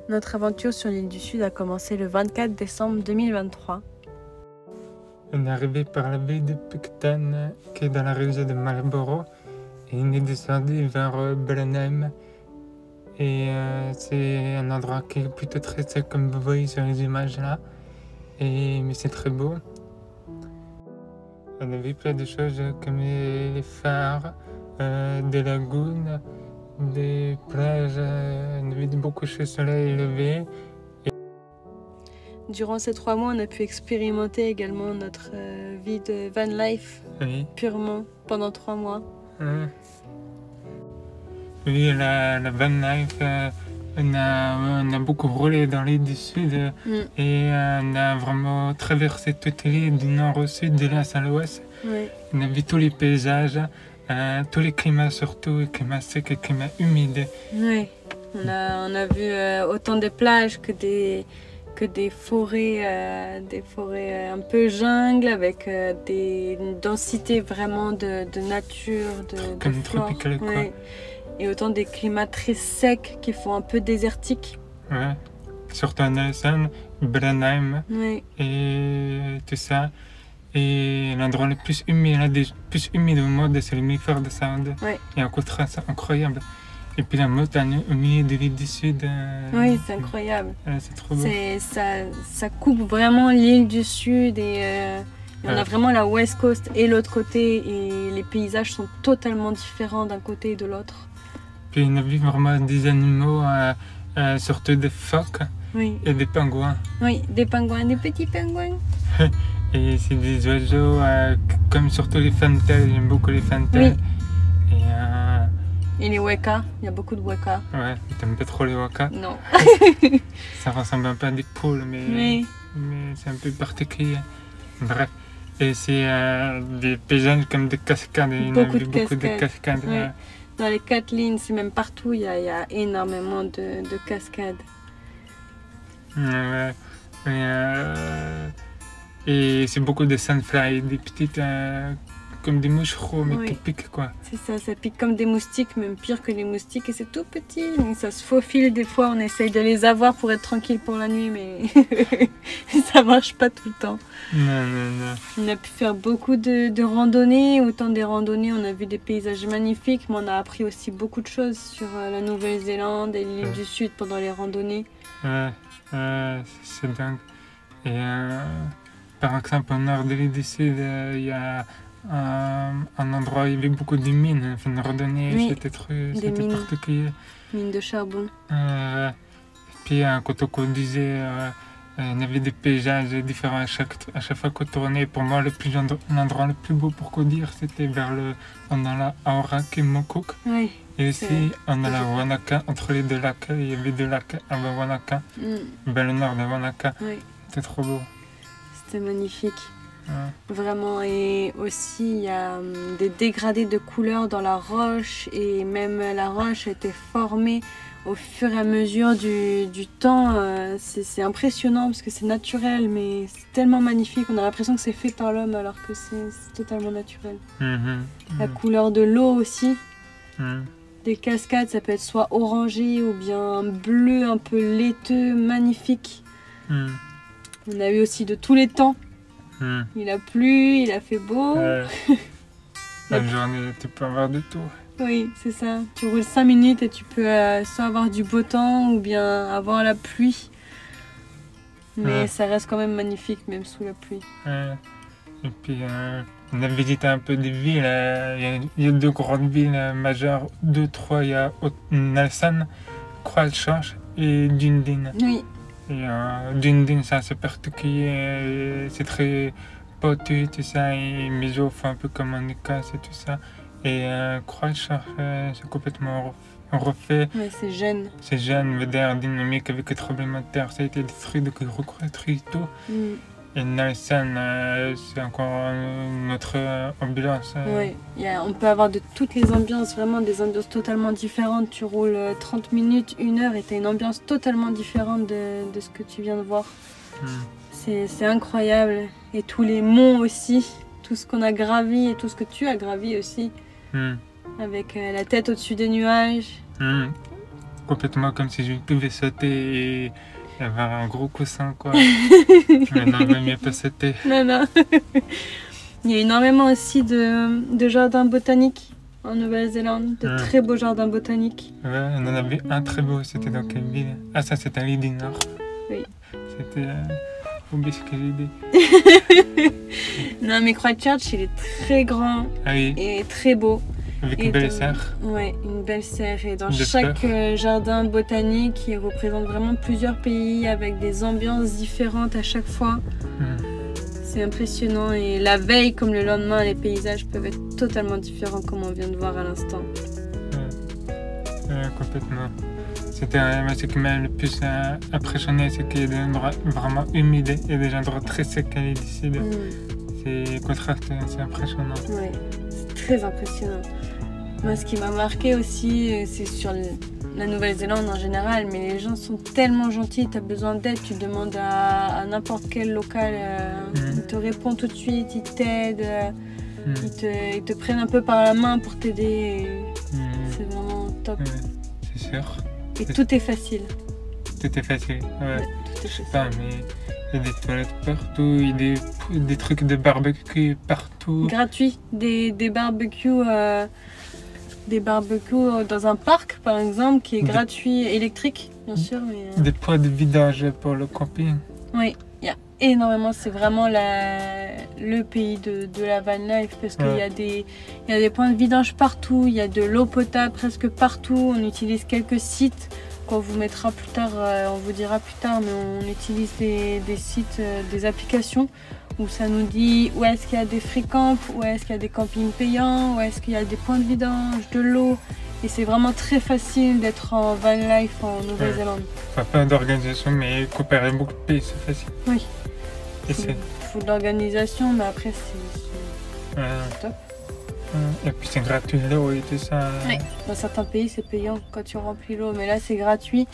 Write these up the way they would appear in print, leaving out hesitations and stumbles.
Notre aventure sur l'île du Sud a commencé le 24 décembre 2023. On est arrivé par la baie de Picton, qui est dans la région de Marlborough, et on est descendu vers Blenheim. Et c'est un endroit qui est plutôt très sec, comme vous voyez sur les images là. Mais c'est très beau. On a vu plein de choses comme les phares, des lagunes, des plages, on a vu beaucoup de soleil levé. Durant ces 3 mois, on a pu expérimenter également notre vie de van life, Oui. purement, pendant 3 mois. Oui, la van life, on a beaucoup roulé dans l'île du Sud et on a vraiment traversé toute l'île du nord au sud, de l'est à l'ouest. Oui. On a vu tous les paysages, tous les climats surtout, les climats secs et les climats humides. Oui, on a vu autant des plages que des forêts, un peu jungle avec une densité vraiment de nature, de flore. Tropical, quoi. Ouais. Et autant des climats très secs qui font un peu désertiques. Ouais. Surtout à Nelson, Blenheim Oui. et tout ça. Et l'endroit le plus humide, l'un des plus humides au monde, c'est le Milford Sound. Oui. Il y a un contraste incroyable. Et puis la montagne au milieu de l'île du Sud. Oui, c'est incroyable. C'est trop beau. Ça coupe vraiment l'île du Sud et on a vraiment la West Coast et l'autre côté et les paysages sont totalement différents d'un côté et de l'autre. Puis on a vu vraiment des animaux, surtout des phoques et des pingouins. Oui, des pingouins, des petits pingouins. Et c'est des oiseaux, comme surtout les fantails, j'aime beaucoup les fantails. Oui. Et les wekas, il y a beaucoup de wekas. Ouais, t'aimes pas trop les wekas? Non. Ça ressemble un peu à des poules, mais c'est un peu particulier. Bref. Et c'est des paysages comme des cascades, il y a beaucoup de cascades. Oui. Dans les 4 lignes, c'est même partout, il y a énormément de cascades. Ouais. Et c'est beaucoup de sandflies, des petites, comme des moucherons, mais qui piquent quoi. C'est ça, ça pique comme des moustiques, même pire que les moustiques, et c'est tout petit. Donc ça se faufile des fois, on essaye de les avoir pour être tranquille pour la nuit, mais ça marche pas tout le temps. Non. On a pu faire beaucoup de randonnées, autant des randonnées, on a vu des paysages magnifiques, mais on a appris aussi beaucoup de choses sur la Nouvelle-Zélande et l'île du Sud pendant les randonnées. C'est dingue. Et par exemple, au nord de l'île du Sud, il y a un endroit où il y avait beaucoup de mines, enfin, une randonnée, c'était particulier. Mines de charbon. Puis quand on conduisait, il y avait des paysages différents à chaque fois qu'on tournait. Pour moi, l'endroit le plus beau pour conduire, c'était on a la Aorak et Mokook. Oui, et aussi, on a la Wanaka, entre les deux lacs. Il y avait 2 lacs avant Wanaka, le nord de Wanaka. Oui. C'était trop beau. C'était magnifique. Vraiment, et aussi il y a des dégradés de couleurs dans la roche et même la roche a été formée au fur et à mesure du temps. C'est impressionnant parce que c'est naturel, mais c'est tellement magnifique, on a l'impression que c'est fait par l'homme alors que c'est totalement naturel. La couleur de l'eau aussi, des cascades, ça peut être soit orangé ou bien bleu, un peu laiteux, magnifique. On a eu aussi de tous les temps. Il a plu, il a fait beau. Une journée, tu peux avoir de tout. Oui, c'est ça. Tu roules 5 minutes et tu peux soit avoir du beau temps ou bien avoir la pluie. Mais ça reste quand même magnifique, même sous la pluie. Et puis, on a visité un peu des villes. Il y a 2 grandes villes majeures, 3. Il y a Nelson, Christchurch et Dunedin. Oui. Et Dunedin, c'est assez particulier. C'est très potu, tout ça. Et mes os font un peu comme en Écosse et tout ça. Et Christchurch, c'est complètement refait. Oui, c'est jeune. C'est jeune, moderne, dynamique, avec le tremblement de terre. Ça a été détruit, donc reconstruit et tout. Et Nelson, c'est encore une autre ambiance. Oui, on peut avoir de toutes les ambiances, vraiment des ambiances totalement différentes. Tu roules 30 minutes, 1 heure et tu as une ambiance totalement différente de ce que tu viens de voir. C'est incroyable. Et tous les monts aussi, tout ce qu'on a gravi et tout ce que tu as gravi aussi. Avec la tête au-dessus des nuages. Complètement comme si je pouvais sauter et avoir un gros coussin, quoi. Mais non, même il pas sauter. Non. Il y a énormément aussi de jardins botaniques en Nouvelle-Zélande, de très beaux jardins botaniques. Ouais, on en avait un très beau, c'était dans quelle ville? Ah, ça c'était à l'île du Nord. Oui. C'était oublié ce que j'ai dit. Non, mais Christchurch, il est très grand et très beau. Avec une belle serre. Oui, une belle serre. Et dans chaque jardin botanique, il représente vraiment plusieurs pays avec des ambiances différentes à chaque fois. C'est impressionnant. Et la veille comme le lendemain, les paysages peuvent être totalement différents comme on vient de voir à l'instant. Complètement. Ce qui m'a le plus impressionné, c'est qu'il y a des endroits vraiment humides et des endroits très secs à l'île d'ici. C'est contraste, c'est impressionnant. Oui, c'est très impressionnant. Moi, ce qui m'a marqué aussi, c'est sur la Nouvelle-Zélande en général, mais les gens sont tellement gentils, tu as besoin d'aide, tu demandes à n'importe quel local, il te répond tout de suite, il t'aide, ils te prennent un peu par la main pour t'aider. C'est vraiment top. C'est sûr. Et tout est facile. Tout est facile, tout est facile. Je sais pas, mais il y a des toilettes partout, il y a des trucs de barbecue partout. Gratuit, des barbecues. Des barbecues dans un parc par exemple qui est gratuit, électrique bien sûr. Mais, des points de vidage pour le camping. Oui, il y a énormément, c'est vraiment le pays de la van life parce qu'il y a des points de vidange partout, il y a de l'eau potable presque partout, on utilise quelques sites qu'on vous mettra plus tard, on vous dira plus tard, mais on utilise des sites, des applications où ça nous dit où est-ce qu'il y a des free camps, où est-ce qu'il y a des campings payants, où est-ce qu'il y a des points de vidange, de l'eau. Et c'est vraiment très facile d'être en van life en Nouvelle-Zélande. Pas d'organisation, mais comparer beaucoup de pays, c'est facile. Oui. Il faut de l'organisation, mais après c'est top. Et puis c'est gratuit l'eau et tout ça. Oui. Dans certains pays c'est payant quand tu remplis l'eau, mais là c'est gratuit.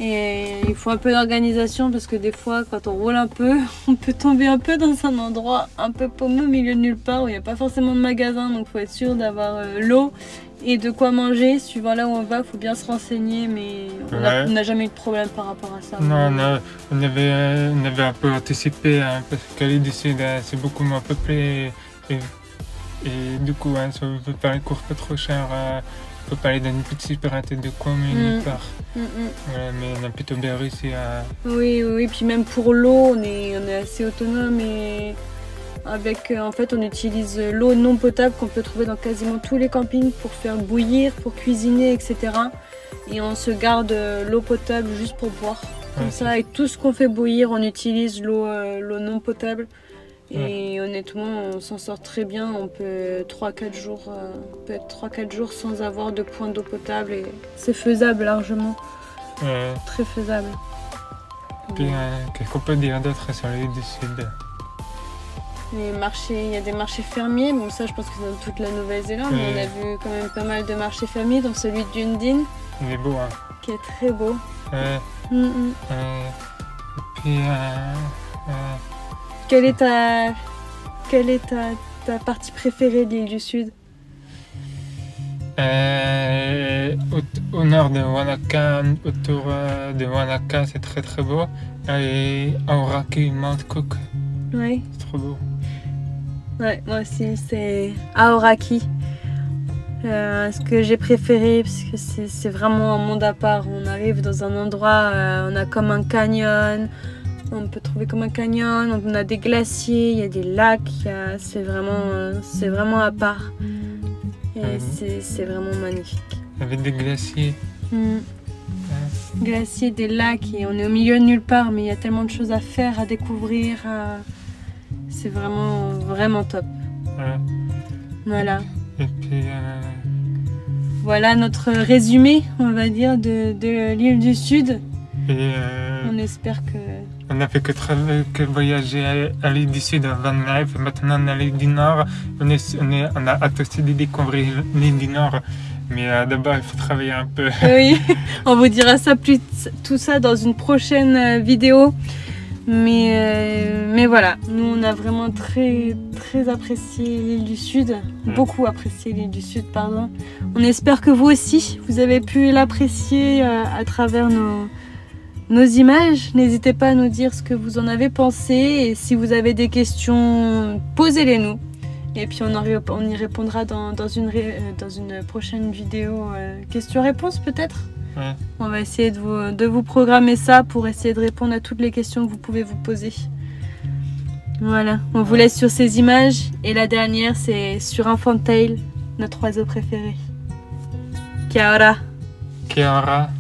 Et il faut un peu d'organisation parce que des fois quand on roule un peu, on peut tomber un peu dans un endroit un peu paumé au milieu de nulle part où il n'y a pas forcément de magasin, donc il faut être sûr d'avoir l'eau et de quoi manger. Suivant là où on va, il faut bien se renseigner, mais on n'a jamais eu de problème par rapport à ça. Non, on avait un peu anticipé parce qu'à l'île du Sud c'est beaucoup moins peuplé et du coup ça ne peut pas coûter pas trop cher. Il faut pas aller dans une petite supérette de commune nulle part. Voilà, mais on a plutôt bien réussi à... Oui, puis même pour l'eau, on est assez autonome et avec, en fait, on utilise l'eau non potable qu'on peut trouver dans quasiment tous les campings pour faire bouillir, pour cuisiner, etc. Et on se garde l'eau potable juste pour boire. Comme ça, et tout ce qu'on fait bouillir, on utilise l'eau non potable. Et honnêtement, on s'en sort très bien. On peut 3-4 jours sans avoir de point d'eau potable et c'est faisable largement. Très faisable. Puis qu'est-ce qu'on peut dire d'autre sur l'île du Sud? Il y a des marchés fermiers. Bon, ça, je pense que c'est dans toute la Nouvelle-Zélande. On a vu quand même pas mal de marchés fermiers, dont celui de Dunedin. Il est beau, hein. Qui est très beau. Et puis... Quelle est ta partie préférée de l'île du Sud? Au nord de Wanaka, autour de Wanaka, c'est très très beau. Et Aoraki, Mount Cook, Oui. c'est trop beau. Ouais, moi aussi, c'est Aoraki. Ce que j'ai préféré, parce que c'est vraiment un monde à part. On arrive dans un endroit, on a comme un canyon, on peut trouver comme un canyon, on a des glaciers, il y a des lacs, c'est vraiment à part. Et c'est vraiment magnifique. Avec des glaciers. Glaciers, des lacs, et on est au milieu de nulle part, mais il y a tellement de choses à faire, à découvrir. C'est vraiment, vraiment top. Voilà. Et puis... Voilà notre résumé, on va dire, de l'île du Sud. Et On espère que... on n'a fait que voyager à l'île du Sud, à Van Life. Maintenant, on est à l'île du Nord. On a hâte aussi de découvrir l'île du Nord. Mais d'abord, il faut travailler un peu. Oui, on vous dira tout ça dans une prochaine vidéo. Mais voilà, nous on a vraiment très apprécié l'île du Sud, beaucoup apprécié l'île du Sud, pardon. On espère que vous aussi, vous avez pu l'apprécier à travers nos images. N'hésitez pas à nous dire ce que vous en avez pensé, et si vous avez des questions, posez-les nous. Et puis on y répondra dans une prochaine vidéo questions-réponses peut-être. On va essayer de vous programmer ça pour essayer de répondre à toutes les questions que vous pouvez vous poser. Voilà, on vous laisse sur ces images. Et la dernière, c'est sur un fantail, notre oiseau préféré. Kia ora. Kia ora.